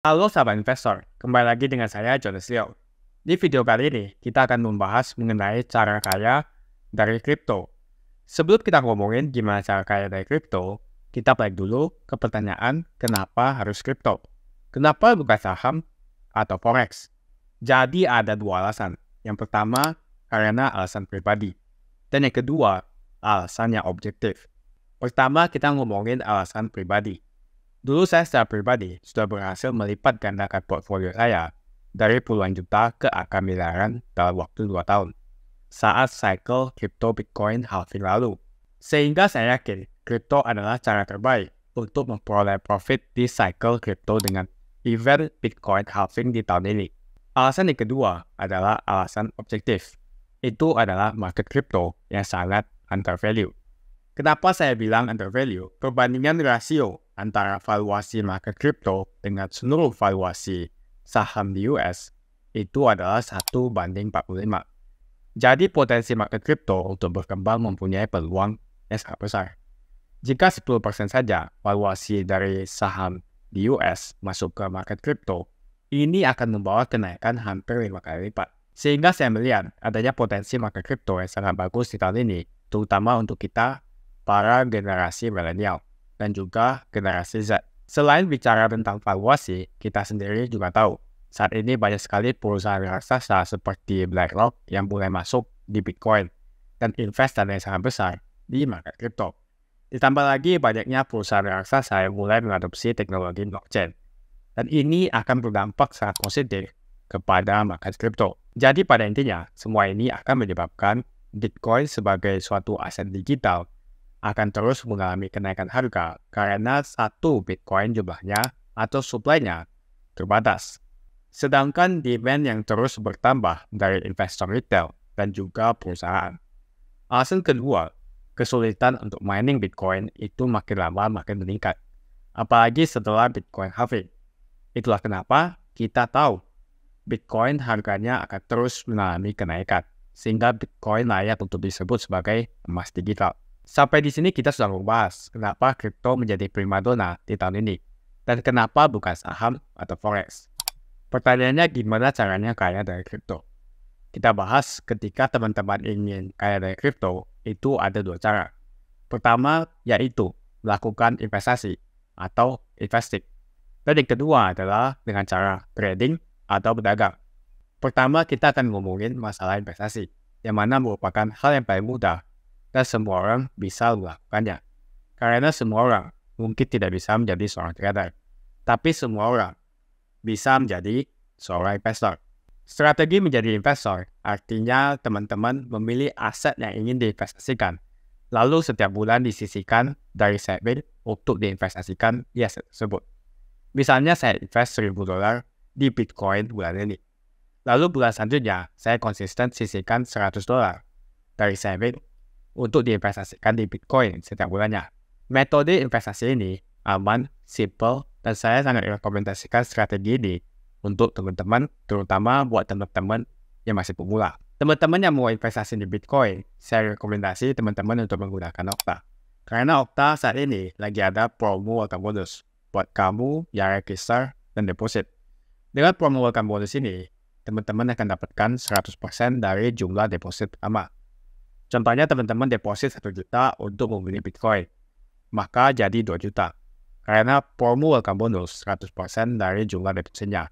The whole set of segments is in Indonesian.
Halo sahabat investor, kembali lagi dengan saya Jonas Leo. Di video kali ini, kita akan membahas mengenai cara kaya dari kripto. Sebelum kita ngomongin gimana cara kaya dari kripto, kita balik dulu ke pertanyaan kenapa harus kripto? Kenapa bukan saham atau forex? Jadi ada dua alasan. Yang pertama, karena alasan pribadi. Dan yang kedua, alasan yang objektif. Pertama, kita ngomongin alasan pribadi. Dulu saya secara pribadi sudah berhasil melipat gandakan portfolio saya dari puluhan juta ke angka miliaran dalam waktu 2 tahun saat cycle crypto Bitcoin halving lalu. Sehingga saya yakin kripto adalah cara terbaik untuk memperoleh profit di cycle crypto dengan event Bitcoin halving di tahun ini. Alasan yang kedua adalah alasan objektif. Itu adalah market crypto yang sangat undervalue. Kenapa saya bilang undervalue? Perbandingan rasio antara valuasi market crypto dengan seluruh valuasi saham di US itu adalah 1:45. Jadi potensi market crypto untuk berkembang mempunyai peluang yang sangat besar. Jika 10% saja valuasi dari saham di US masuk ke market crypto, ini akan membawa kenaikan hampir 5 kali lipat. Sehingga saya melihat adanya potensi market crypto yang sangat bagus di tahun ini, terutama untuk kita para generasi milenial dan juga generasi Z. Selain bicara tentang valuasi, kita sendiri juga tahu saat ini banyak sekali perusahaan raksasa seperti BlackRock yang mulai masuk di Bitcoin dan invest dana yang sangat besar di market crypto. Ditambah lagi banyaknya perusahaan raksasa yang mulai mengadopsi teknologi blockchain. Dan ini akan berdampak sangat positif kepada market crypto. Jadi pada intinya, semua ini akan menyebabkan Bitcoin sebagai suatu aset digital akan terus mengalami kenaikan harga karena satu Bitcoin jumlahnya atau supply-nya terbatas. Sedangkan demand yang terus bertambah dari investor retail dan juga perusahaan. Alasan kedua, kesulitan untuk mining Bitcoin itu makin lama makin meningkat. Apalagi setelah Bitcoin halving. Itulah kenapa kita tahu Bitcoin harganya akan terus mengalami kenaikan, sehingga Bitcoin layak untuk disebut sebagai emas digital. Sampai di sini kita sudah membahas kenapa kripto menjadi primadona di tahun ini dan kenapa bukan saham atau forex. Pertanyaannya gimana caranya kaya dari kripto? Kita bahas ketika teman-teman ingin kaya dari kripto itu ada dua cara. Pertama yaitu melakukan investasi atau investing. Dan yang kedua adalah dengan cara trading atau berdagang. Pertama kita akan ngomongin masalah investasi, yang mana merupakan hal yang paling mudah dan semua orang bisa melakukannya. Karena semua orang mungkin tidak bisa menjadi seorang trader, tapi semua orang bisa menjadi seorang investor. Strategi menjadi investor artinya teman-teman memilih aset yang ingin diinvestasikan, lalu setiap bulan disisihkan dari saving untuk diinvestasikan di aset tersebut. Misalnya saya invest $1.000 di Bitcoin bulan ini. Lalu bulan selanjutnya saya konsisten sisihkan $100 dari saving untuk diinvestasikan di Bitcoin setiap bulannya. Metode investasi ini aman, simple, dan saya sangat rekomendasikan strategi ini untuk teman-teman, terutama buat teman-teman yang masih pemula. Teman-teman yang mau investasi di Bitcoin, saya rekomendasi teman-teman untuk menggunakan Okta. Karena Okta saat ini lagi ada promo welcome bonus buat kamu yang register dan deposit. Dengan promo welcome bonus ini, teman-teman akan dapatkan 100% dari jumlah deposit pertama. Contohnya teman-teman deposit 1 juta untuk membeli Bitcoin, maka jadi 2 juta. Karena promo welcome bonus 100% dari jumlah depositnya.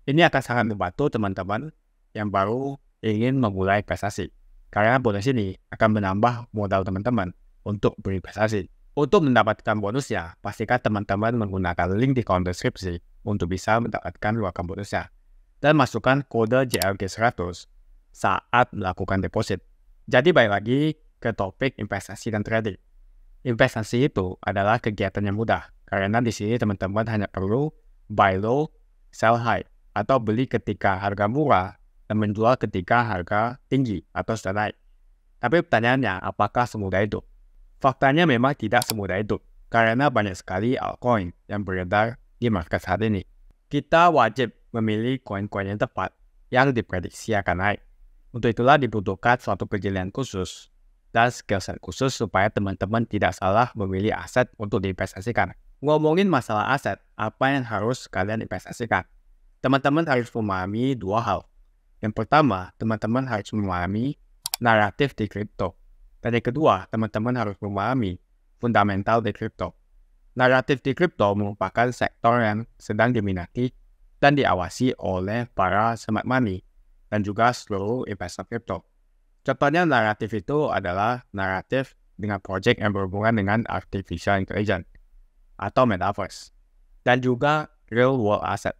Ini akan sangat membantu teman-teman yang baru ingin memulai investasi. Karena bonus ini akan menambah modal teman-teman untuk berinvestasi. Untuk mendapatkan bonusnya, pastikan teman-teman menggunakan link di kolom deskripsi untuk bisa mendapatkan welcome bonusnya. Dan masukkan kode JLG100 saat melakukan deposit. Jadi balik lagi ke topik investasi dan trading. Investasi itu adalah kegiatan yang mudah, karena di sini teman-teman hanya perlu buy low, sell high, atau beli ketika harga murah dan menjual ketika harga tinggi atau sudah naik. Tapi pertanyaannya, apakah semudah itu? Faktanya memang tidak semudah itu, karena banyak sekali altcoin yang beredar di market saat ini. Kita wajib memilih koin-koin yang tepat yang diprediksi akan naik. Untuk itulah dibutuhkan suatu kejelian khusus dan skill set khusus supaya teman-teman tidak salah memilih aset untuk diinvestasikan. Ngomongin masalah aset, apa yang harus kalian investasikan? Teman-teman harus memahami dua hal. Yang pertama, teman-teman harus memahami naratif di kripto. Dan yang kedua, teman-teman harus memahami fundamental di kripto. Naratif di kripto merupakan sektor yang sedang diminati dan diawasi oleh para smart money dan juga seluruh investor kripto. Contohnya naratif itu adalah naratif dengan project yang berhubungan dengan artificial intelligence atau metaverse, dan juga real world asset.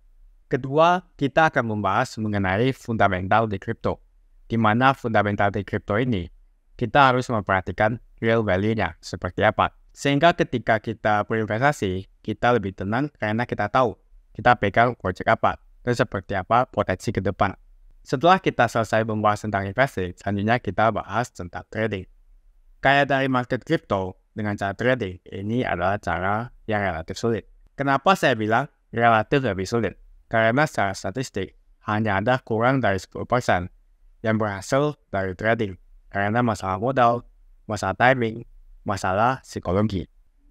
Kedua, kita akan membahas mengenai fundamental di kripto, di mana fundamental di kripto ini, kita harus memperhatikan real value-nya seperti apa. Sehingga ketika kita berinvestasi, kita lebih tenang karena kita tahu kita pegang project apa dan seperti apa potensi ke depan. Setelah kita selesai membahas tentang investing, selanjutnya kita bahas tentang trading. Kayak dari market kripto, dengan cara trading, ini adalah cara yang relatif sulit. Kenapa saya bilang relatif lebih sulit? Karena secara statistik, hanya ada kurang dari 10% yang berhasil dari trading. Karena masalah modal, masalah timing, masalah psikologi.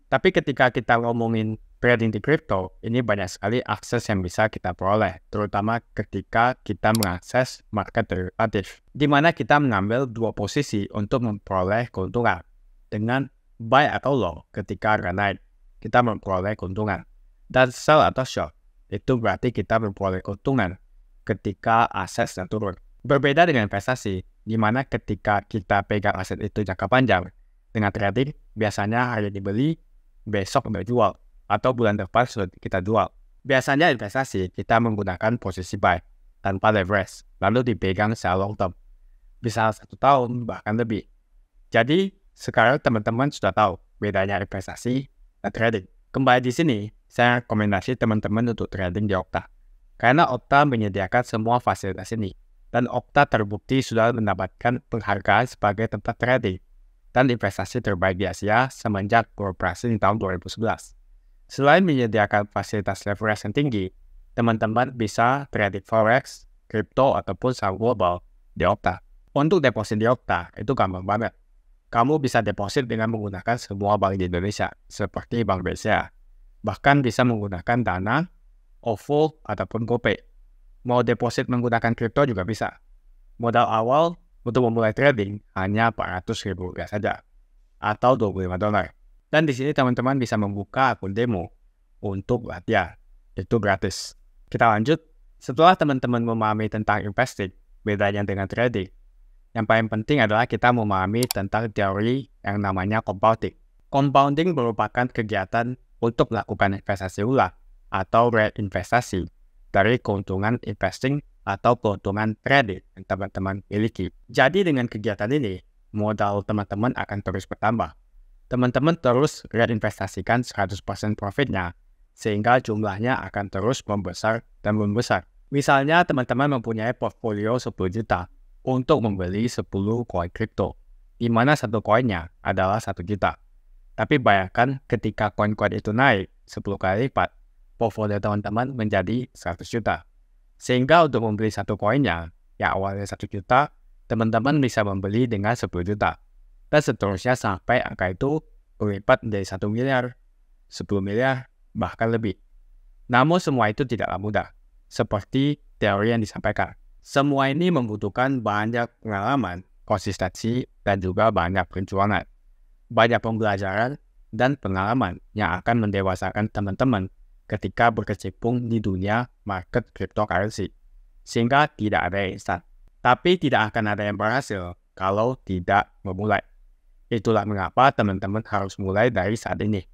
Tapi ketika kita ngomongin trading di kripto, ini banyak sekali akses yang bisa kita peroleh, terutama ketika kita mengakses market derivatif, di mana kita mengambil dua posisi untuk memperoleh keuntungan. Dengan buy atau low ketika harga naik, kita memperoleh keuntungan. Dan sell atau short, itu berarti kita memperoleh keuntungan ketika aset sedang turun. Berbeda dengan investasi, di mana ketika kita pegang aset itu jangka panjang, dengan trading, biasanya hari dibeli, besok jual, atau bulan depan sudah kita jual. Biasanya investasi, kita menggunakan posisi buy, tanpa leverage, lalu dipegang secara long term. Bisa 1 tahun, bahkan lebih. Jadi, sekarang teman-teman sudah tahu bedanya investasi dan trading. Kembali di sini, saya rekomendasi teman-teman untuk trading di Okta. Karena Okta menyediakan semua fasilitas ini. Dan Okta terbukti sudah mendapatkan penghargaan sebagai tempat trading dan investasi terbaik di Asia semenjak beroperasi di tahun 2011. Selain menyediakan fasilitas leverage yang tinggi, teman-teman bisa trading forex, kripto, ataupun saham global di Okta. Untuk deposit di Okta, itu gampang banget. Kamu bisa deposit dengan menggunakan semua bank di Indonesia, seperti Bank BCA. Bahkan bisa menggunakan Dana, OVO, ataupun GoPay. Mau deposit menggunakan kripto juga bisa. Modal awal untuk memulai trading hanya Rp400.000 saja, atau $25. Dan di sini teman-teman bisa membuka akun demo untuk latihan. Itu gratis. Kita lanjut. Setelah teman-teman memahami tentang investing, bedanya dengan trading, yang paling penting adalah kita memahami tentang teori yang namanya compounding. Compounding merupakan kegiatan untuk melakukan investasi ulang atau reinvestasi dari keuntungan investing atau keuntungan trading yang teman-teman miliki. Jadi dengan kegiatan ini, modal teman-teman akan terus bertambah. Teman-teman terus reinvestasikan 100% profitnya, sehingga jumlahnya akan terus membesar dan membesar. Misalnya teman-teman mempunyai portfolio 10 juta untuk membeli 10 koin kripto, di mana satu koinnya adalah 1 juta. Tapi bayangkan ketika koin-koin itu naik 10 kali lipat, portfolio teman-teman menjadi 100 juta. Sehingga untuk membeli satu koinnya, yang awalnya 1 juta, teman-teman bisa membeli dengan 10 juta. Dan seterusnya sampai angka itu berlipat menjadi 1 miliar, 10 miliar, bahkan lebih. Namun semua itu tidaklah mudah, seperti teori yang disampaikan. Semua ini membutuhkan banyak pengalaman, konsistensi, dan juga banyak perjuangan. Banyak pembelajaran dan pengalaman yang akan mendewasakan teman-teman ketika berkecimpung di dunia market cryptocurrency. Sehingga tidak ada yang instan. Tapi tidak akan ada yang berhasil kalau tidak memulai. Itulah mengapa teman-teman harus mulai dari saat ini.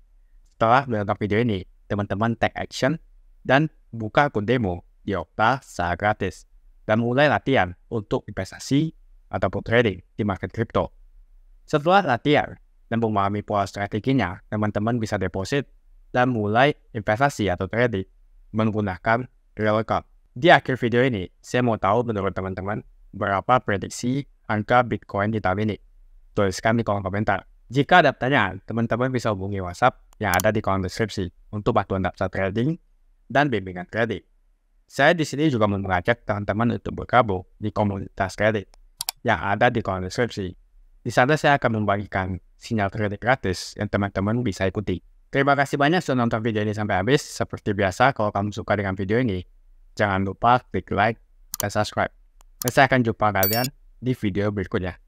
Setelah menonton video ini, teman-teman take action dan buka akun demo di Okta secara gratis. Dan mulai latihan untuk investasi ataupun trading di market crypto. Setelah latihan dan memahami pola strateginya, teman-teman bisa deposit dan mulai investasi atau trading menggunakan real account. Di akhir video ini, saya mau tahu menurut teman-teman berapa prediksi angka Bitcoin di tahun ini. Tuliskan di kolom komentar. Jika ada pertanyaan, teman-teman bisa hubungi WhatsApp yang ada di kolom deskripsi untuk bantuan daftar trading dan bimbingan trading. Saya di sini juga mengajak teman-teman untuk bergabung di komunitas trading yang ada di kolom deskripsi. Di sana saya akan membagikan sinyal trading gratis yang teman-teman bisa ikuti. Terima kasih banyak sudah nonton video ini sampai habis. Seperti biasa, kalau kamu suka dengan video ini, jangan lupa klik like dan subscribe. Dan saya akan jumpa kalian di video berikutnya.